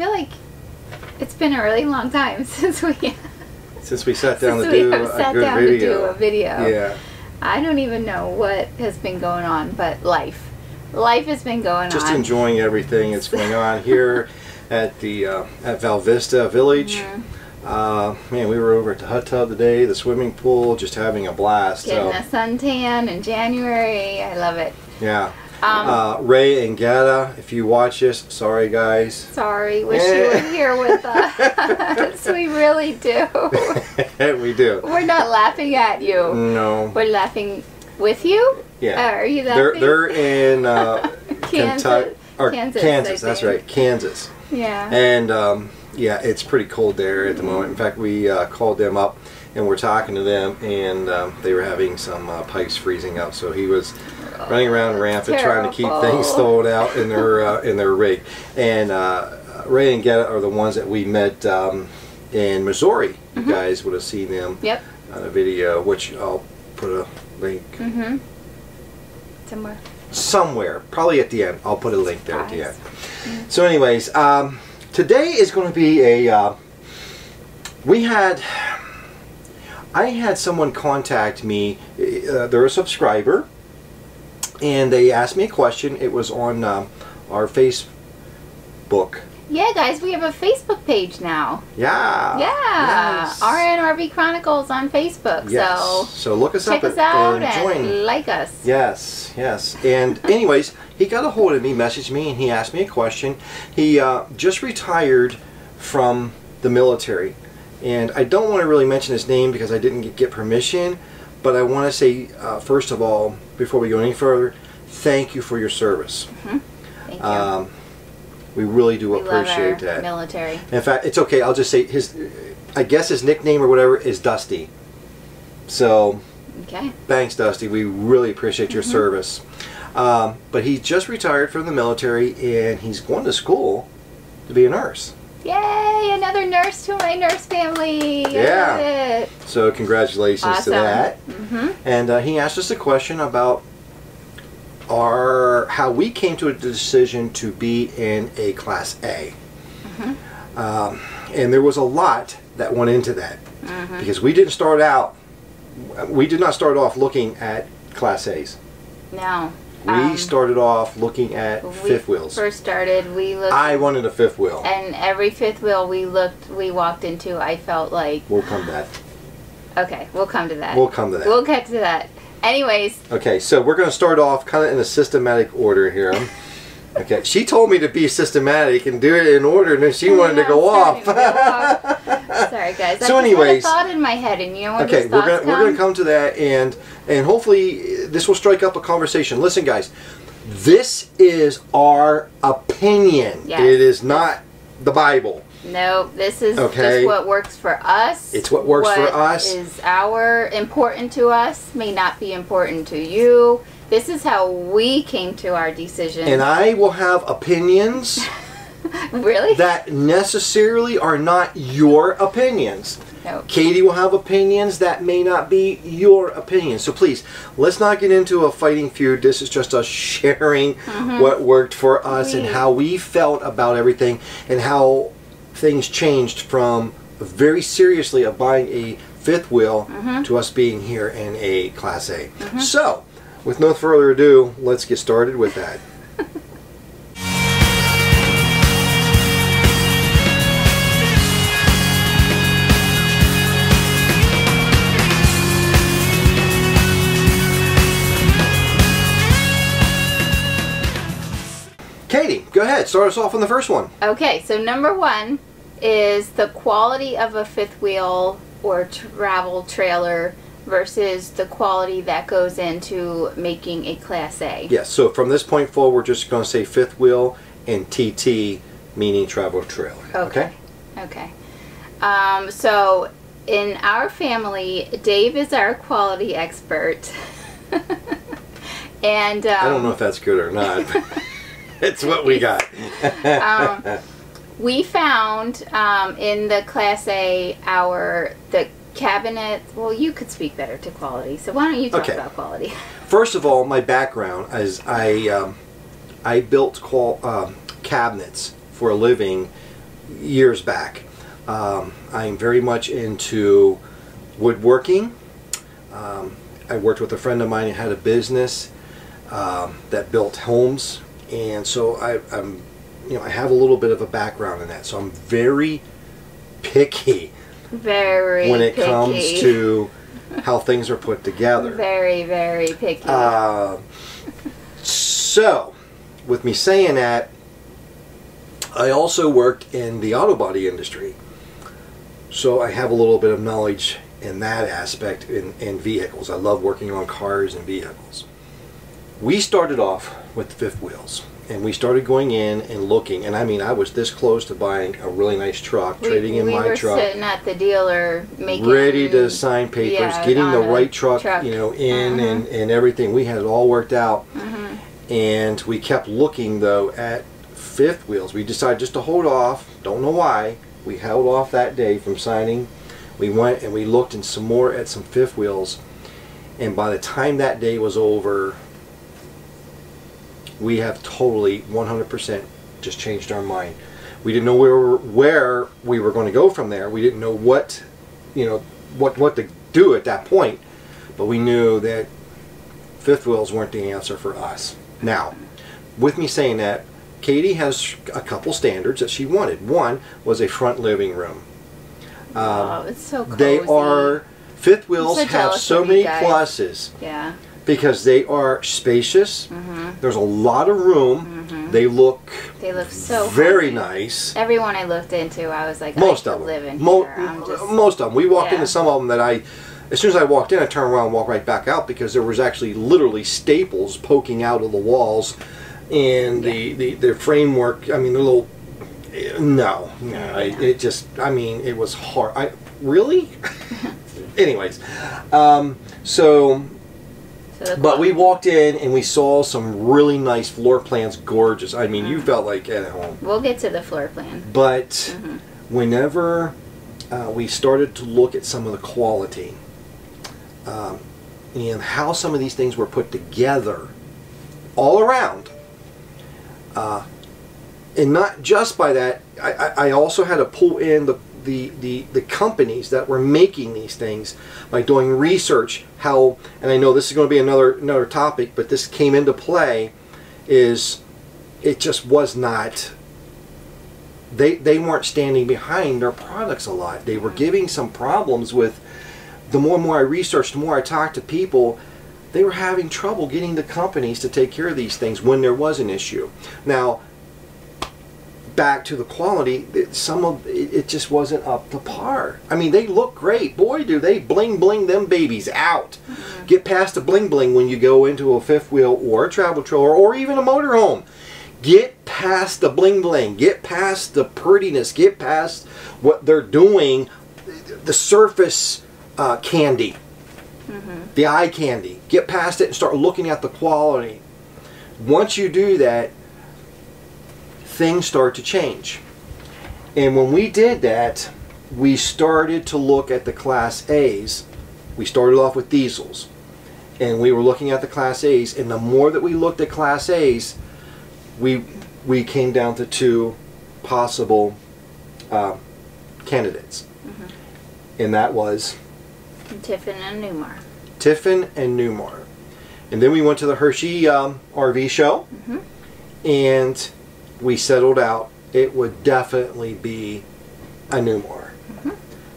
feel like it's been a really long time since we sat down to do a video. Yeah. I don't even know what has been going on, but life has been going on. Just enjoying everything that's going on here at the at Val Vista Village. Mm-hmm. Man, we were over at the hot tub today, the swimming pool, just having a blast. Getting a suntan in January. I love it. Yeah. Ray and Gata, if you watch this, sorry guys. Sorry, wish you were here with us. We really do. We do. We're not laughing at you. No. We're laughing with you? Yeah. Are you laughing? They're in Kansas. Kansas, that's right, Kansas. Yeah. And yeah, it's pretty cold there at the moment. In fact, we called them up and we're talking to them, and they were having some pipes freezing up, so he was running around rampant trying to keep things stowed out in their rig. And Ray and Geta are the ones that we met in Missouri. You guys would have seen them on a video, which I'll put a link somewhere, probably at the end. I'll put a link there at the end. So anyways, today is going to be a I had someone contact me. They're a subscriber, and they asked me a question. It was on our Facebook. Yeah, guys, we have a Facebook page now. Yeah. Yeah. Yes. RNRV Chronicles on Facebook. Yes. So look us check up us out and join. Like us. Yes. Yes. And anyways, he got a hold of me, messaged me, and he asked me a question. He just retired from the military. And I don't want to really mention his name because I didn't get permission, but I want to say, first of all, before we go any further, thank you for your service. Thank you. We really do appreciate that. Military. In fact, it's okay. I'll just say I guess his nickname or whatever is Dusty. So, thanks, Dusty. We really appreciate your service. But he just retired from the military, and he's going to school to be a nurse. Yay! Another nurse to my nurse family. Yeah. I love it. So congratulations to that. And he asked us a question about how we came to a decision to be in a Class A. And there was a lot that went into that because we did not start off looking at Class A's. No. We started off looking at fifth wheels. First started, we looked. I wanted a fifth wheel. And every fifth wheel we walked into, I felt like. We'll come to that. Okay, we'll come to that. We'll come to that. We'll get to that. Anyways. Okay, so we're going to start off kind of in a systematic order here. Okay, she told me to be systematic and do it in order, and then she wanted to go off. Sorry, guys. So, I anyways, had a thought in my head, and you know when okay, those thoughts we're gonna come to that, and hopefully this will strike up a conversation. Listen, guys, this is our opinion. Yes. It is not the Bible. No, this is just what works for us. It's what works for us. What is important to us may not be important to you. This is how we came to our decision. And I will have opinions really? that necessarily are not your opinions. No. Katie will have opinions that may not be your opinions. So please, let's not get into a fighting feud. This is just us sharing what worked for us and how we felt about everything and how things changed from very seriously of buying a fifth wheel to us being here in a Class A. So, with no further ado, let's get started with that. Katie, go ahead. Start us off on the first one. Okay, so number one is the quality of a fifth wheel or travel trailer versus the quality that goes into making a Class A. Yes, so from this point forward, we're just going to say fifth wheel and TT, meaning travel trailer. Okay. Okay. So in our family, Dave is our quality expert. And I don't know if that's good or not. It's what we got. We found in the Class A the cabinet. Well, you could speak better to quality, so why don't you talk about quality? First of all, my background is I built cabinets for a living years back. I'm very much into woodworking. I worked with a friend of mine who had a business that built homes, and so I'm I have a little bit of a background in that. So I'm very picky. Very when it picky. comes to how things are put together. Very, very picky. So, with me saying that, I also worked in the auto body industry. So I have a little bit of knowledge in that aspect in vehicles. I love working on cars and vehicles. We started off with fifth wheels. And we started going in and looking, and I mean, I was this close to buying a really nice truck, trading in my truck. We were sitting at the dealer, ready to sign papers, getting the right truck, in and everything. We had it all worked out, and we kept looking though at fifth wheels. We decided just to hold off. Don't know why. We held off that day from signing. We went and we looked in some more at some fifth wheels, and by the time that day was over, we have totally 100% just changed our mind. We didn't know where we were going to go from there. We didn't know what to do at that point, but we knew that fifth wheels weren't the answer for us. Now, with me saying that, Katie has a couple standards that she wanted. One was a front living room. Oh, it's so cozy. They are, fifth wheels have so many pluses. Yeah. Because they are spacious. There's a lot of room. They look so very nice. Everyone I looked into, I was like, most I of them. live in here. Most of them. We walked into some of them that as soon as I walked in, I turned around and walked right back out because there was actually literally staples poking out of the walls, and the framework. I mean, the little. No, it just. I mean, it was hard. Really. Anyways, so. But we walked in and we saw some really nice floor plans, gorgeous. I mean, you felt like at home. We'll get to the floor plan. But whenever we started to look at some of the quality and how some of these things were put together all around, and not just by that, I also had to pull in the companies that were making these things by doing research. How, and I know this is going to be another topic, but this came into play, is it just was not, they weren't standing behind their products a lot. They were giving some problems with, the more and more I researched, the more I talked to people, they were having trouble getting the companies to take care of these things when there was an issue. Now, back to the quality, some of it just wasn't up to par. I mean, they look great. Boy, do they bling them babies out. Get past the bling when you go into a fifth wheel or a travel trailer or even a motorhome. Get past the bling. Get past the prettiness. Get past what they're doing, the surface candy, the eye candy. Get past it and start looking at the quality. Once you do that, things start to change. And when we did that, we started to look at the Class A's. We started off with diesels, and we were looking at the Class A's, and the more that we looked at Class A's, we came down to two possible candidates. And that was Tiffin and Newmar. Tiffin and Newmar. And then we went to the Hershey RV show, and we settled out it would definitely be a Newmar.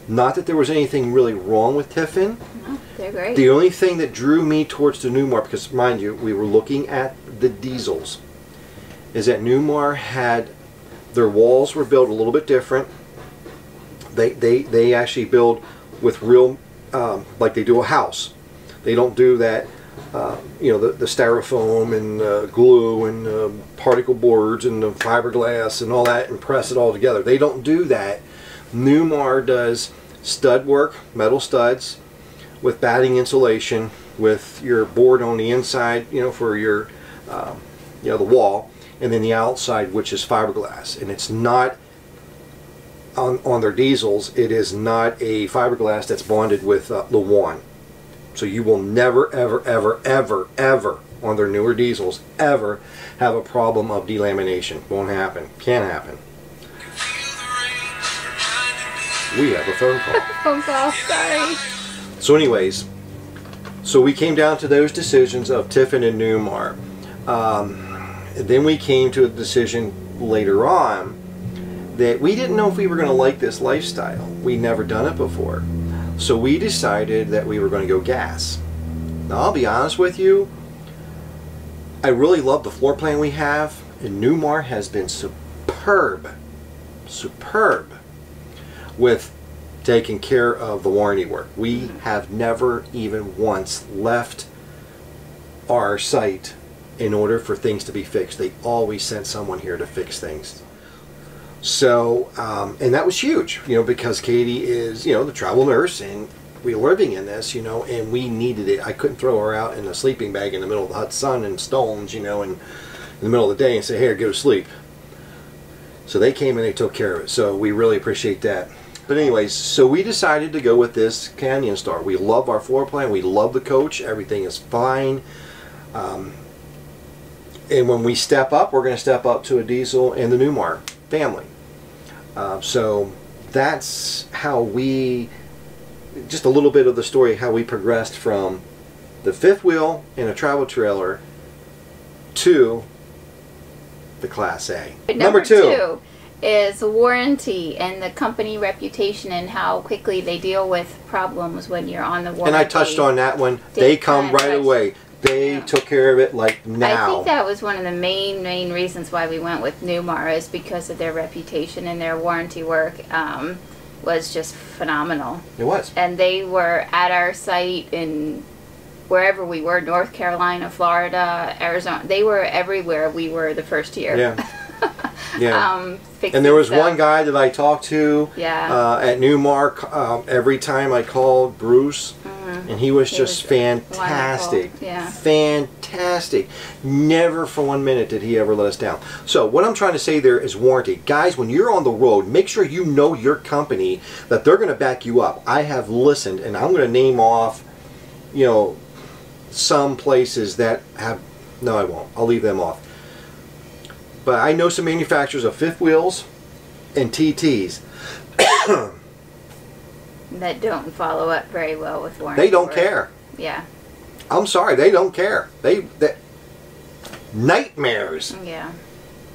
Not that there was anything really wrong with Tiffin. No, they're great. The only thing that drew me towards the Newmar, because mind you, we were looking at the diesels, is that Newmar had, their walls were built a little bit different. They actually build with real, like they do a house. They don't do that, the styrofoam and glue and particle boards and the fiberglass and all that and press it all together. They don't do that. Newmar does stud work, metal studs with batting insulation, with your board on the inside, for your, the wall, and then the outside, which is fiberglass. And it's not on their diesels. It is not a fiberglass that's bonded with Lawan. So you will never, ever on their newer diesels ever have a problem of delamination. Won't happen. Can't happen. We have a phone call. Phone call, sorry. So anyways, so we came down to those decisions of Tiffin and Newmar. Then we came to a decision later on that we didn't know if we were going to like this lifestyle. We'd never done it before. So we decided that we were going to go gas. Now I'll be honest with you, I really love the floor plan we have, and Newmar has been superb with taking care of the warranty work. We have never even once left our site in order for things to be fixed. They always sent someone here to fix things. So, and that was huge, you know, because Katie is, you know, the travel nurse, and we were living in this, you know, and we needed it. I couldn't throw her out in a sleeping bag in the middle of the hot sun and stones, you know, and in the middle of the day and say, here, go to sleep. So they came and they took care of it. So we really appreciate that. But anyways, so we decided to go with this Canyon Star. We love our floor plan. We love the coach. Everything is fine. And when we step up, we're going to step up to a diesel and the Newmar family. So that's how we, just a little bit of the story, how we progressed from the fifth wheel in a travel trailer to the Class A. Number two is warranty and the company reputation and how quickly they deal with problems when you're on the warranty. And I touched on that one. They come right away. They took care of it like now. I think that was one of the main reasons why we went with Newmar, is because of their reputation, and their warranty work was just phenomenal. It was. And they were at our site in wherever we were, North Carolina, Florida, Arizona. They were everywhere. We were the first year. Yeah. Yeah. And there was one guy that I talked to at Newmar every time I called, Bruce, and he was just fantastic. Yeah. Fantastic. Never for 1 minute did he ever let us down. So what I'm trying to say there is warranty. Guys, when you're on the road, make sure you know your company, that they're going to back you up. I have listened, and I'm going to name off, you know, some places that have, no I won't, I'll leave them off. But I know some manufacturers of fifth wheels and TTs that don't follow up very well with warranty. They don't care. Yeah. I'm sorry, they don't care. They nightmares. Yeah.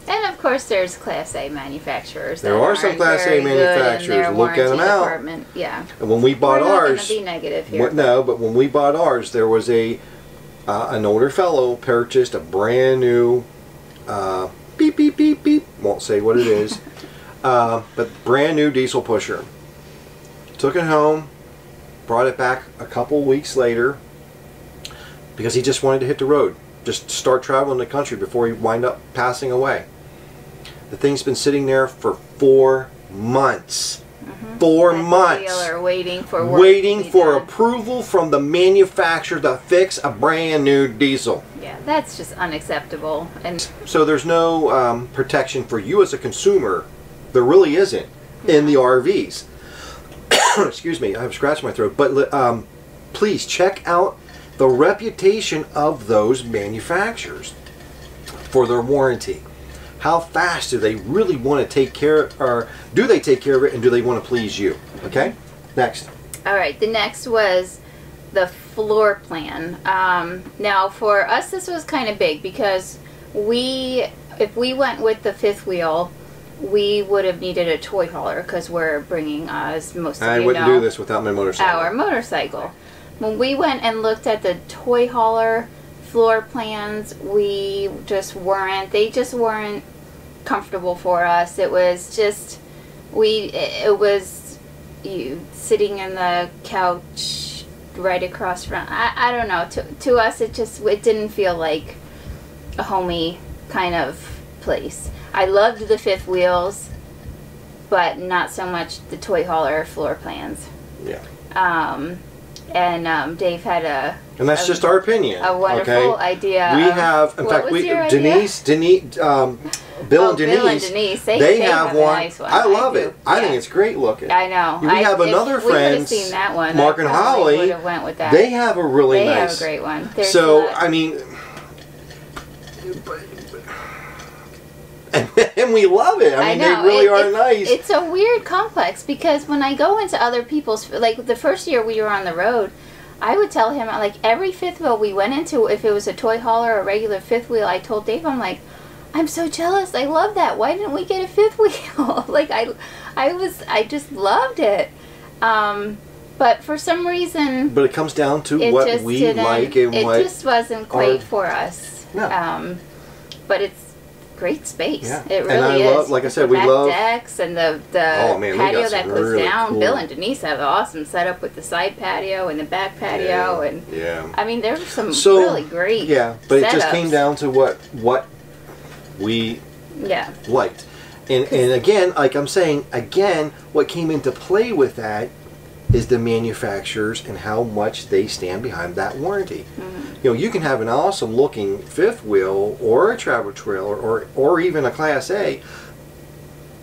And of course there's Class A manufacturers. There are some Class A manufacturers. Look at them out. Department. Yeah. And when we bought ours, not going to be negative here. No, but when we bought ours, there was an older fellow purchased a brand new beep beep beep beep. Won't say what it is, but brand new diesel pusher. Took it home, brought it back a couple weeks later because he just wanted to hit the road, just start traveling the country before he wind up passing away. The thing's been sitting there for 4 months. 4 months. Waiting for approval from the manufacturer to fix a brand new diesel. Yeah, that's just unacceptable. And so there's no protection for you as a consumer. There really isn't in the RVs. Excuse me, I've scratched my throat. But please check out the reputation of those manufacturers for their warranty. How fast do they really want to take care of, or do they take care of it, and do they want to please you? Okay, next. All right, the next was the floor plan. Now for us this was kind of big because if we went with the fifth wheel, we would have needed a toy hauler because we're bringing, as most of you know, I wouldn't do this without my motorcycle. Our motorcycle. When we went and looked at the toy hauler floor plans, they just weren't comfortable for us. It was just, it was you sitting in the couch right across from, I don't know, to us it didn't feel like a homey kind of place. I loved the fifth wheels, but not so much the toy hauler floor plans. Yeah. And Dave had and that's just our opinion. A wonderful idea. We have, in fact, Denise, Bill and Denise, they have one. Nice one. I love it. I think it's great looking. I know. We have another friend, seen that one, Mark and Holly. Went with that. They have a really nice. They have a great one. So I mean, And we love it. I mean, they really are nice. It's a weird complex because when I go into other people's, like the first year we were on the road, I would tell him, like, every fifth wheel we went into, if it was a toy hauler or a regular fifth wheel, I told Dave, I'm like, I'm so jealous. I love that. Why didn't we get a fifth wheel? Like, I just loved it. But for some reason... But it comes down to what we like and what... It just wasn't quite for us. No. But it's great space. Yeah. It really and I is. love, like I said, we love... decks and the patio that goes really down. cool. Bill and Denise have an awesome setup with the side patio and the back patio. I mean, there's some really great but setups. it just came down to what we liked. And again, like I'm saying, again, what came into play with that is the manufacturers and how much they stand behind that warranty. You know, you can have an awesome looking fifth wheel or a travel trailer or even a Class A,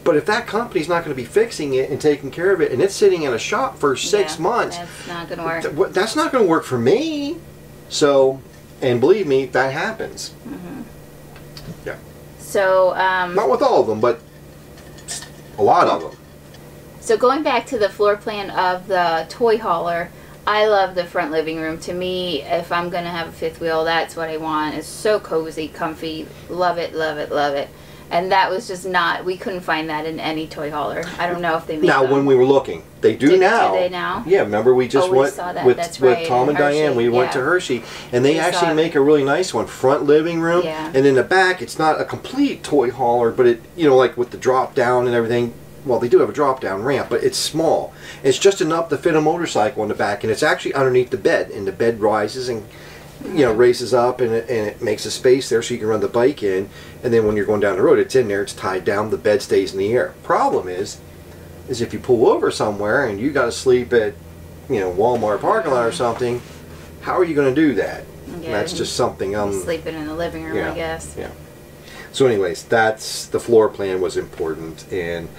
but if that company's not going to be fixing it and taking care of it and it's sitting in a shop for 6 months, that's not going to work. That's not going to work for me. So, and believe me, that happens. Yeah. So, not with all of them, but a lot of them. So going back to the floor plan of the toy hauler, I love the front living room. To me, if I'm going to have a fifth wheel, that's what I want. It's so cozy, comfy. Love it, love it, love it. And that was just not, we couldn't find that in any toy hauler. I don't know if they made Now, them. when we were looking, they do now. Do they now? Yeah, remember we just went with Tom and Diane, we went to Hershey, and they actually make a really nice one. Front living room, and in the back, it's not a complete toy hauler, but it, you know, like with the drop down and everything. Well, they do have a drop-down ramp, but it's small. It's just enough to fit a motorcycle in the back, and it's actually underneath the bed, and the bed rises and, you know, raises up, and it makes a space there so you can run the bike in, and then when you're going down the road, it's in there, it's tied down, the bed stays in the air. Problem is if you pull over somewhere and you got to sleep at, you know, Walmart parking lot or something, how are you going to do that? Yeah, that's just something sleeping in the living room, I guess. Yeah. So anyways, that's, the floor plan was important, and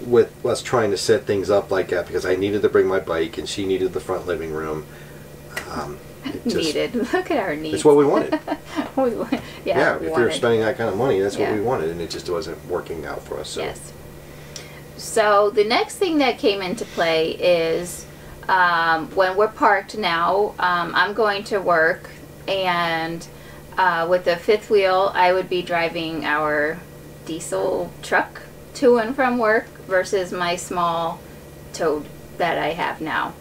with us trying to set things up like that, because I needed to bring my bike and she needed the front living room. Look at our needs. It's what we wanted. Yeah, if you're spending that kind of money, that's what we wanted, and it just wasn't working out for us. So. Yes. So the next thing that came into play is when we're parked now, I'm going to work, and with the fifth wheel, I would be driving our diesel truck to and from work versus my small Toad that I have now.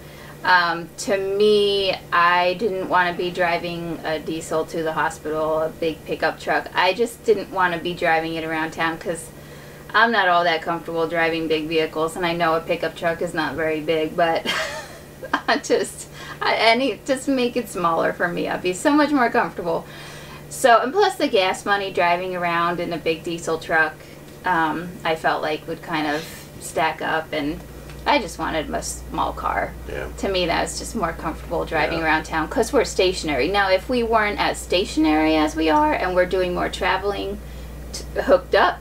To me, I didn't want to be driving a diesel to the hospital, a big pickup truck. I just didn't want to be driving it around town because I'm not all that comfortable driving big vehicles, and I know a pickup truck is not very big, but just make it smaller for me. I'd be so much more comfortable. So, and plus the gas money driving around in a big diesel truck, I felt like would kind of stack up, and I just wanted a small car. Yeah. To me, that was just more comfortable driving around town because we're stationary. Now, if we weren't as stationary as we are and we're doing more traveling hooked up,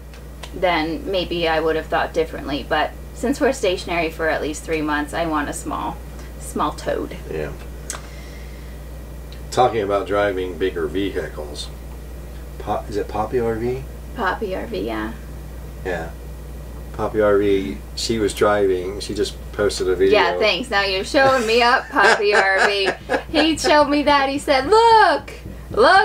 then maybe I would have thought differently. But since we're stationary for at least 3 months, I want a small Toad. Yeah. Talking about driving bigger vehicles, is it Poppy RV? Poppy RV, yeah. Yeah. Poppy RV, she was driving, she just posted a video. Yeah, thanks. Now you're showing me up, Poppy RV. He showed me that. He said, look,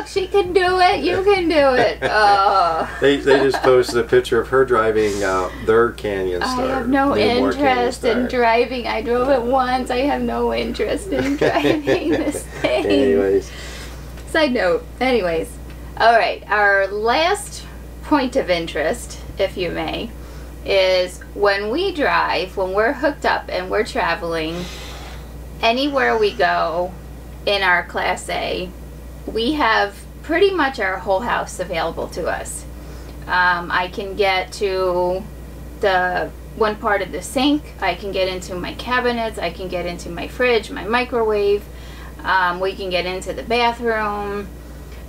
she can do it. You can do it. Oh. They just posted a picture of her driving their Canyon Star. I have no interest in driving. I drove it once. I have no interest in driving this thing. Anyways. Side note. Anyways. All right. Our last point of interest, if you may, is when we drive, when we're hooked up and we're traveling, anywhere we go in our Class A, we have pretty much our whole house available to us. I can get to the one part of the sink, I can get into my cabinets, I can get into my fridge, my microwave, we can get into the bathroom.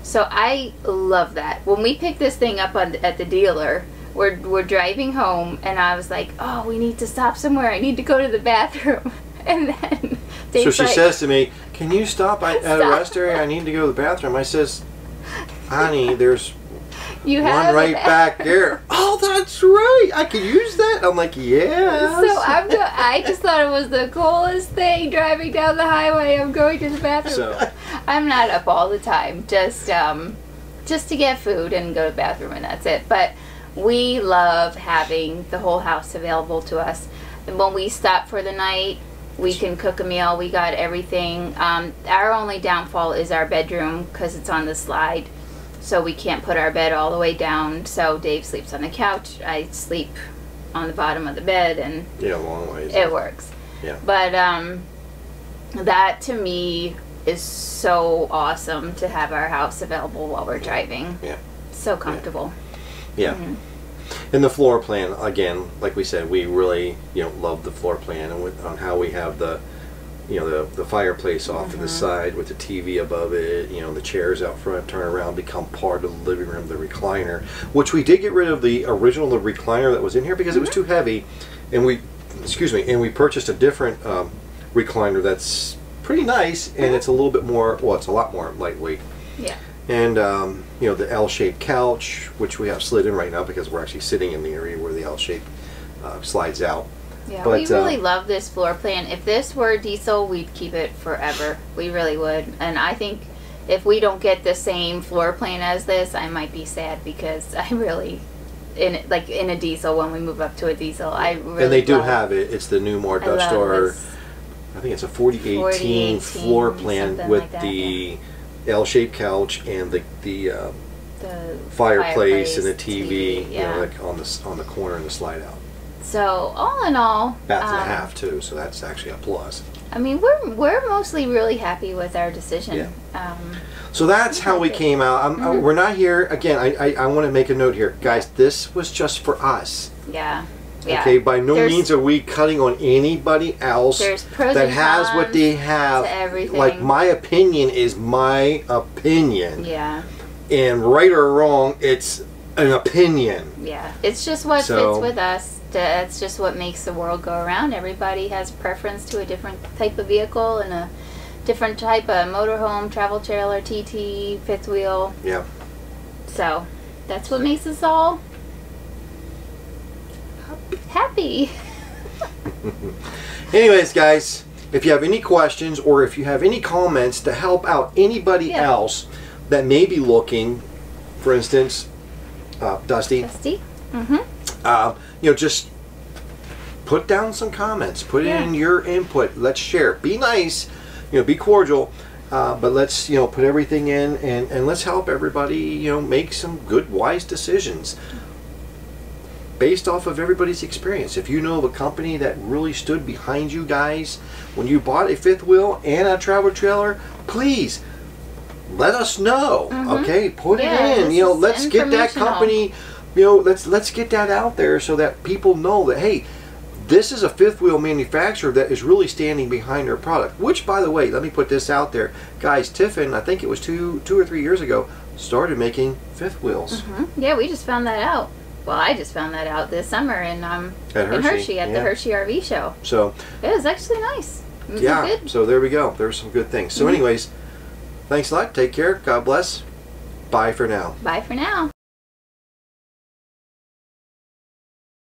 So I love that. When we picked this thing up at the dealer, we're driving home, and I was like, oh, we need to stop somewhere. I need to go to the bathroom. And then so she says to me, can you stop at a rest area? I need to go to the bathroom. I says, honey, there's You have one right back there. Oh, that's right. I could use that. I'm like, yeah. So I just thought it was the coolest thing driving down the highway. I'm going to the bathroom. So, I'm not up all the time, just to get food and go to the bathroom, and that's it. But we love having the whole house available to us. And when we stop for the night, we can cook a meal. We got everything. Our only downfall is our bedroom because it's on the slide. So we can't put our bed all the way down. So Dave sleeps on the couch. I sleep on the bottom of the bed, and yeah, long ways. It works. Yeah. But that to me is so awesome to have our house available while we're driving. Yeah. So comfortable. Yeah. And the floor plan, again, like we said, we really, love the floor plan and on how we have the, the fireplace off to the side with the TV above it, the chairs out front, turn around, become part of the living room, the recliner, which we did get rid of the original recliner that was in here because it was too heavy, and we purchased a different recliner that's pretty nice, and it's a little bit more, well, it's a lot more lightweight. Yeah. And the L-shaped couch, which we have slid in right now because we're actually sitting in the area where the L-shape slides out. Yeah, but, we really love this floor plan. If this were diesel, we'd keep it forever. We really would. And I think if we don't get the same floor plan as this, I might be sad because I really, in a diesel, when we move up to a diesel, I really and they do have it. It's the new more Dutch store. I think it's a 4018 floor plan with like that, the L-shaped couch and the fireplace and the TV, like on the corner and the slide out. So all in all, bath and a half too. So that's actually a plus. I mean, we're mostly really happy with our decision. Yeah. So that's how we came out. We're not here again. I want to make a note here, guys. This was just for us. Yeah. Yeah. Okay, by no means are we cutting on anybody else that has what they have. To everything. Like, my opinion is my opinion. Yeah. And right or wrong, it's an opinion. Yeah. It's just what fits with us. That's just what makes the world go around. Everybody has preference to a different type of vehicle and a different type of motorhome, travel trailer, TT, fifth wheel. Yeah. So that's what makes us all happy. Anyways, guys, if you have any questions or if you have any comments to help out anybody else that may be looking, for instance, Dusty. Just put down some comments. Put in your input. Let's share. Be nice. Be cordial. But let's put everything in and let's help everybody make some good, wise decisions based off of everybody's experience. If you know of a company that really stood behind you guys when you bought a fifth wheel and a travel trailer, please let us know. Okay, put it in. Let's get that company. Let's get that out there so that people know that, hey, this is a fifth wheel manufacturer that is really standing behind their product. Which, by the way, let me put this out there, guys. Tiffin, I think it was two or 3 years ago, started making fifth wheels. Yeah, we just found that out. Well, I just found that out this summer in Hershey at the Hershey RV show. So it was actually nice. It was good. So there we go. There's some good things. So anyways, thanks a lot. Take care. God bless. Bye for now. Bye for now.